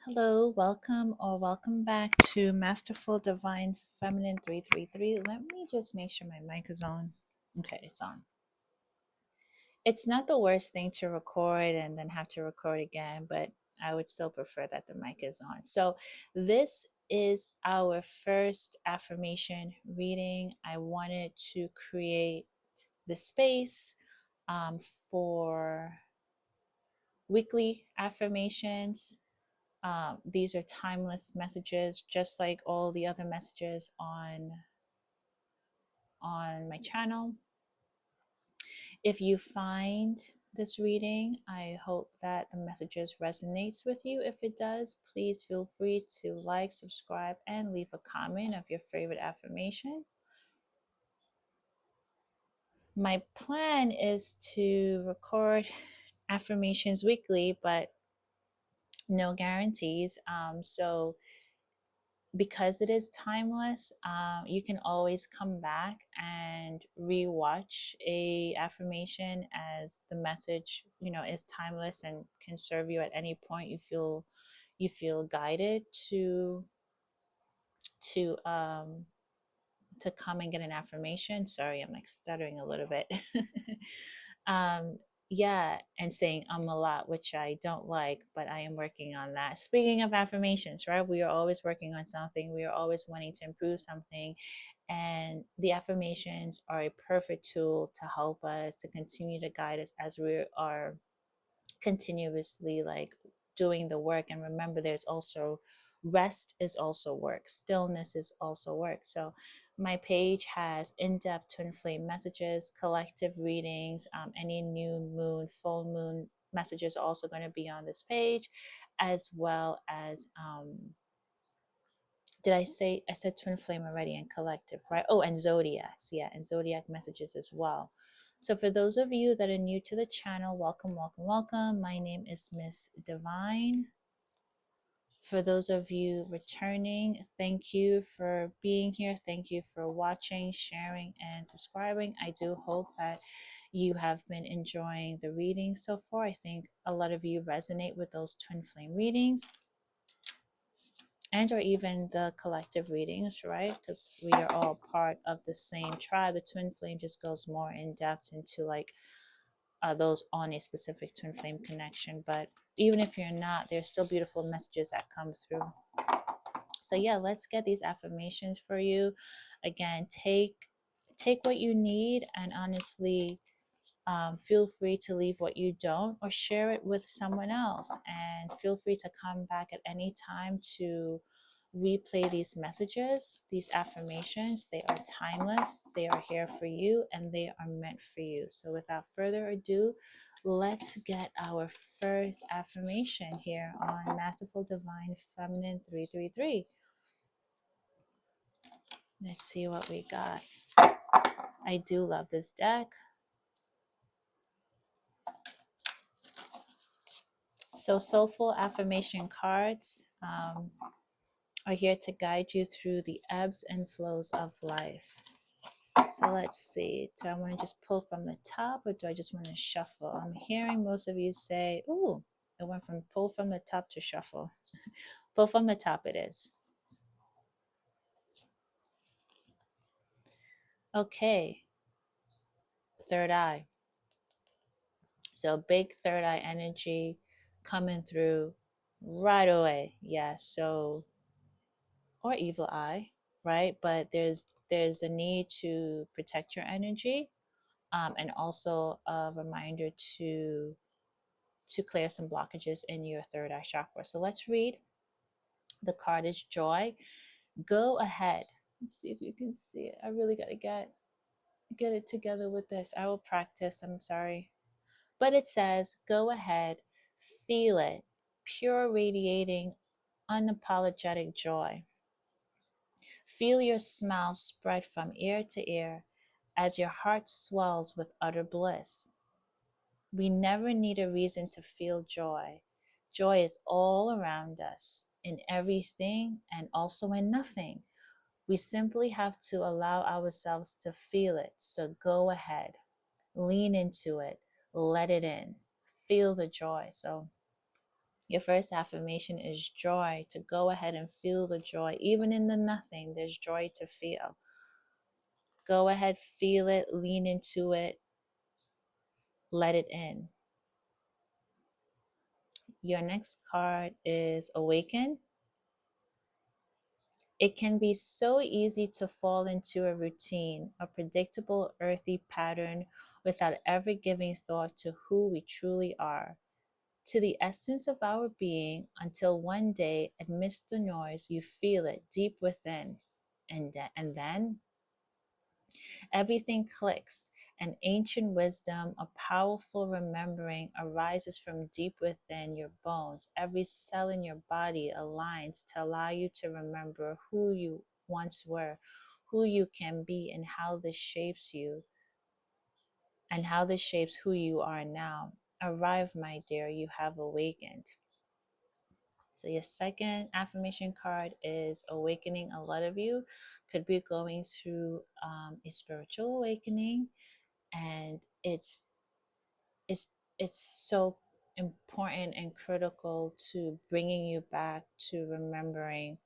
Hello, welcome or welcome back to Masterful Divine Feminine 333. Let me just make sure my mic is on. Okay, it's on. It's not the worst thing to record and then have to record again, but I would still prefer that the mic is on. So, this is our first affirmation reading. I wanted to create the space for weekly affirmations. These are timeless messages, just like all the other messages on my channel. If you find this reading, I hope that the messages resonates with you. If it does, please feel free to like, subscribe, and leave a comment of your favorite affirmation. My plan is to record affirmations weekly, but no guarantees. So because it is timeless, you can always come back and rewatch a affirmation, as the message, is timeless and can serve you at any point you feel guided to to come and get an affirmation. Sorry, I'm like stuttering a little bit. um, yeah, and saying a lot, which I don't like, but I am working on that. Speaking of affirmations, right? We are always working on something. We are always wanting to improve something. And the affirmations are a perfect tool to help us, to continue to guide us as we are continuously like doing the work. And remember, there's also rest is also work, stillness is also work. So my page has in-depth twin flame messages, collective readings, any new moon, full moon messages are also going to be on this page, as well as I said twin flame already, and collective, right? Oh, and zodiacs. Yeah, and zodiac messages as well. So for those of you that are new to the channel, welcome, welcome, welcome. My name is Miss Divine. For those of you returning, thank you for being here. Thank you for watching, sharing, and subscribing. I do hope that you have been enjoying the readings so far. I think a lot of you resonate with those twin flame readings, and or even the collective readings, right? Because we are all part of the same tribe. The twin flame just goes more in depth into like those on a specific twin flame connection. But even if you're not, there's still beautiful messages that come through. So yeah, let's get these affirmations for you. Again, take what you need, and honestly, feel free to leave what you don't, or share it with someone else. And feel free to come back at any time to replay these messages, these affirmations. They are timeless, they are here for you, and they are meant for you. So without further ado, let's get our first affirmation here on Masterful Divine Feminine 333. Let's see what we got. I do love this deck. So soulful affirmation cards are here to guide you through the ebbs and flows of life. So let's see. Do I want to just pull from the top, or do I just want to shuffle? I'm hearing most of you say, ooh, it went from pull from the top to shuffle. Pull from the top it is. Okay. Third eye. So big third eye energy coming through right away. Yeah. So, or evil eye, right? But there's a need to protect your energy, and also a reminder to clear some blockages in your third eye chakra. So let's read. The card is joy. Go ahead. Let's see if you can see it. I really got to get it together with this. I will practice. I'm sorry. But it says, go ahead, feel it, pure radiating, unapologetic joy. Feel your smile spread from ear to ear as your heart swells with utter bliss. We never need a reason to feel joy. Joy is all around us, in everything and also in nothing. We simply have to allow ourselves to feel it. So go ahead, lean into it, let it in, feel the joy. So Your first affirmation is joy, to go ahead and feel the joy. Even in the nothing, there's joy to feel. Go ahead, feel it, lean into it, let it in. Your next card is awaken. It can be so easy to fall into a routine, a predictable earthy pattern without ever giving thought to who we truly are, to the essence of our being, until one day, amidst the noise, you feel it deep within. And then everything clicks. An ancient wisdom, a powerful remembering arises from deep within your bones. Every cell in your body aligns to allow you to remember who you once were, who you can be, and how this shapes who you are now. Arrive, my dear, you have awakened. So, your second affirmation card is awakening. A lot of you could be going through a spiritual awakening, and it's it's so important and critical to bringing you back to remembering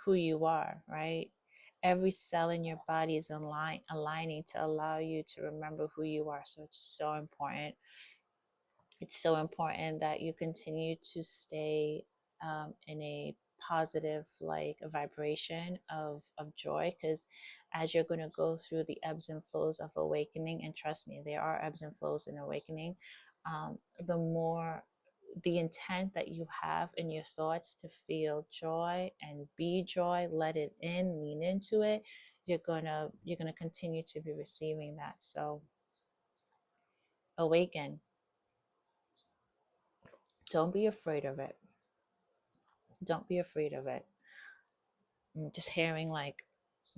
who you are, right? Every cell in your body is aligning to allow you to remember who you are. So it's so important. It's so important that you continue to stay in a positive, like a vibration of joy, because as you're going to go through the ebbs and flows of awakening, and trust me, there are ebbs and flows in awakening, the more the intent that you have in your thoughts to feel joy and be joy, let it in, lean into it, you're gonna continue to be receiving that. So awaken. Don't be afraid of it. Don't be afraid of it. Just hearing like,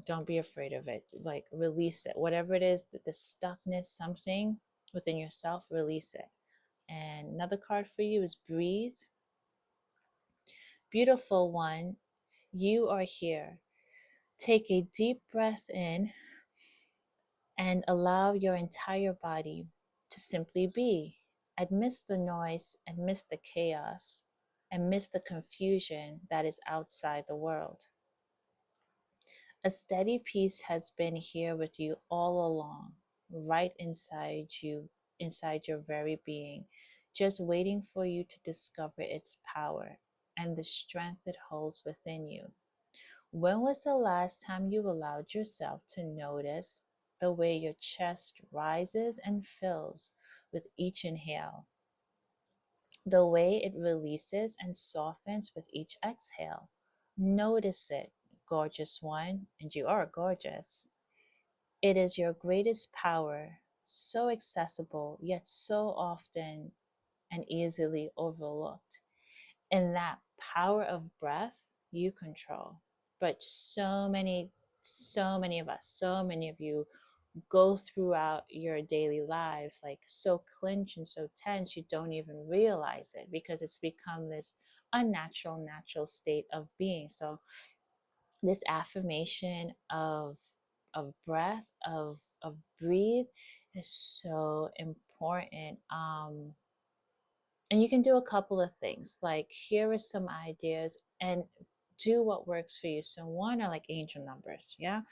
don't be afraid of it. Like, release it. Whatever it is, the stuckness, something within yourself, release it. And another card for you is breathe. Beautiful one, you are here. Take a deep breath in and allow your entire body to simply be. Amidst the noise, amidst the chaos, amidst the confusion that is outside the world. A steady peace has been here with you all along, right inside you, inside your very being, just waiting for you to discover its power and the strength it holds within you. When was the last time you allowed yourself to notice the way your chest rises and fills with each inhale, the way it releases and softens with each exhale? Notice it, gorgeous one, and you are gorgeous. It is your greatest power, so accessible, yet so often and easily overlooked. And that power of breath you control. But so many of us, so many of you go throughout your daily lives like so clenched and so tense you don't even realize it, because it's become this unnatural natural state of being. So this affirmation of breath, of breathe, is so important. And you can do a couple of things. Like, here are some ideas, and do what works for you. So one are like angel numbers. Yeah.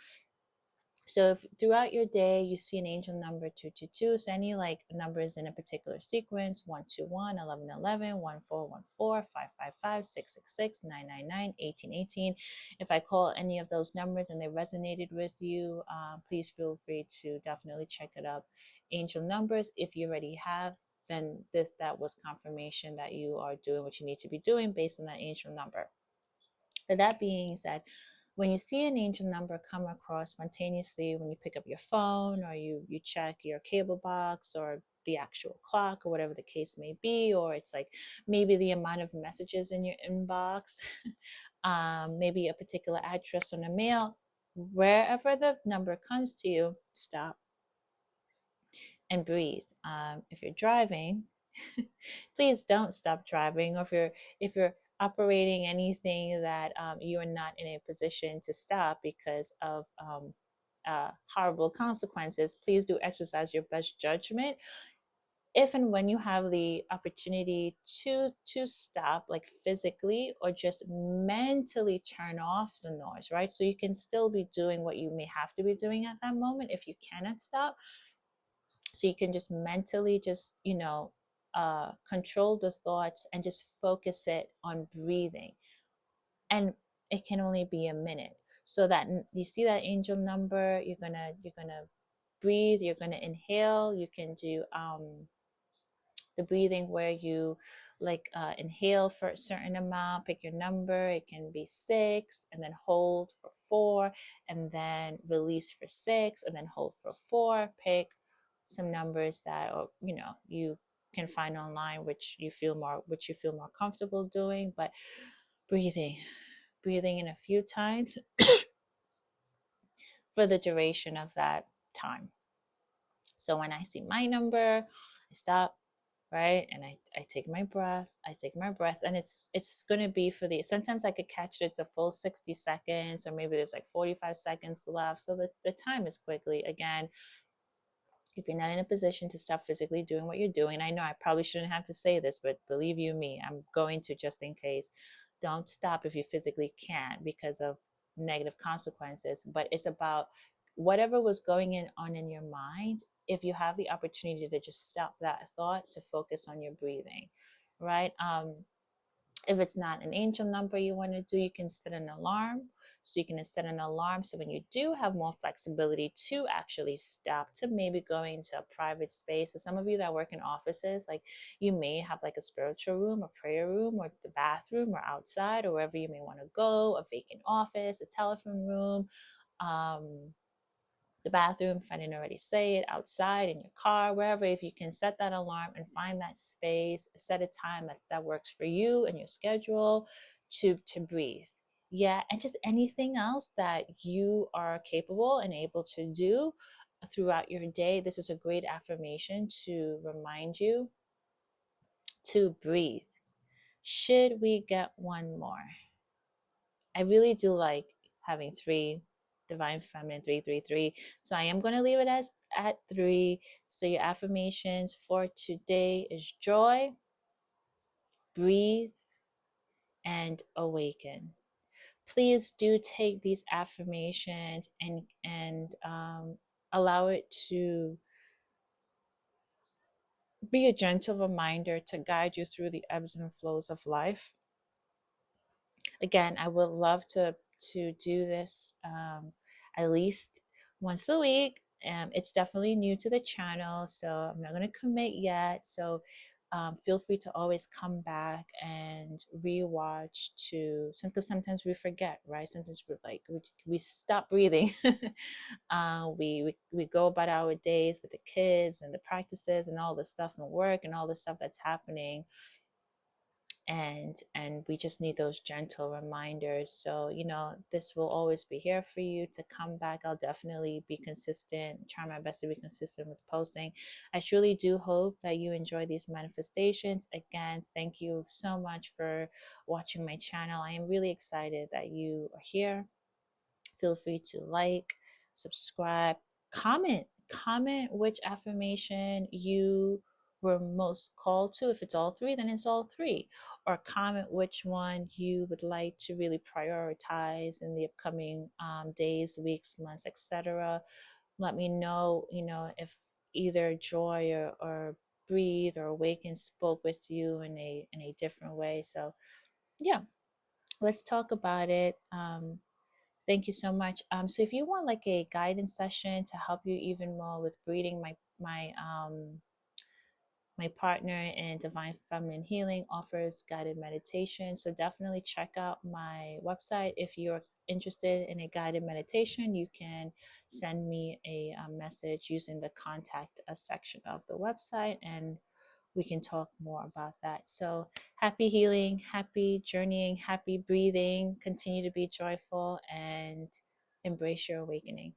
So if throughout your day you see an angel number 222, so any like numbers in a particular sequence, 121, 1111, 1414, 555, 666, 999, 1818. If I call any of those numbers and they resonated with you, please feel free to definitely check it up. Angel numbers, if you already have, then that was confirmation that you are doing what you need to be doing based on that angel number. But that being said, when you see an angel number come across spontaneously, when you pick up your phone or you check your cable box or the actual clock or whatever the case may be, or it's like maybe the amount of messages in your inbox, maybe a particular address on a mail, wherever the number comes to you, stop and breathe. If you're driving, please don't stop driving. Or if you're operating anything that you are not in a position to stop because of horrible consequences, please do exercise your best judgment. if and when you have the opportunity to stop, like physically or just mentally turn off the noise, right? So you can still be doing what you may have to be doing at that moment if you cannot stop. So you can just mentally just, control the thoughts and just focus it on breathing. And it can only be a minute. So that you see that angel number, you're gonna breathe, you're gonna inhale. You can do the breathing where you like inhale for a certain amount, pick your number. It can be 6, and then hold for 4, and then release for 6, and then hold for 4. Pick some numbers that, or you can find online which you feel more comfortable doing. But breathing breathing in a few times for the duration of that time. So when I see my number, I stop, right? And I take my breath. And it's gonna be for the, sometimes I could catch it, it's a full 60 seconds, or maybe there's like 45 seconds left. So the time is quickly. Again, if you're not in a position to stop physically doing what you're doing, I know I probably shouldn't have to say this, but believe you me, I'm going to, just in case. Don't stop if you physically can't because of negative consequences. But it's about whatever was going on in your mind. If you have the opportunity to just stop that thought, to focus on your breathing, right? If it's not an angel number you want to do, you can set an alarm. So you can set an alarm, so when you do have more flexibility to actually stop, to maybe going to a private space. So some of you that work in offices, like, you may have like a spiritual room, a prayer room, or the bathroom, or outside, or wherever you may want to go, a vacant office, a telephone room, the bathroom, if I didn't already say it, outside, in your car, wherever. If you can set that alarm and find that space, set a time that works for you and your schedule to breathe. Yeah, and just anything else that you are capable and able to do throughout your day. This is a great affirmation to remind you to breathe. Should we get one more? I really do like having 3, divine feminine, 333. So I am going to leave it as at 3. So your affirmations for today is joy, breathe, and awaken. Please do take these affirmations and allow it to be a gentle reminder to guide you through the ebbs and flows of life. Again, I would love to do this at least once a week. It's definitely new to the channel, so I'm not going to commit yet. So feel free to always come back and rewatch to some, because sometimes we forget, right? Sometimes we're like, we stop breathing. We go about our days with the kids and the practices and all the stuff and work and all the stuff that's happening, and we just need those gentle reminders. So this will always be here for you to come back. I'll definitely be consistent, try my best to be consistent with posting. I truly do hope that you enjoy these manifestations. Again, thank you so much for watching my channel. I am really excited that you are here. Feel free to like, subscribe, comment which affirmation you were most called to. If it's all 3, then it's all 3. Or comment which one you would like to really prioritize in the upcoming days, weeks, months, etc. Let me know, if either joy or breathe or awaken spoke with you in a different way. So yeah, let's talk about it. Thank you so much. So if you want like a guidance session to help you even more with breathing, my partner in Divine Feminine Healing offers guided meditation. So definitely check out my website. If you're interested in a guided meditation, you can send me a message using the contact us section of the website, and we can talk more about that. So happy healing, happy journeying, happy breathing. Continue to be joyful and embrace your awakening.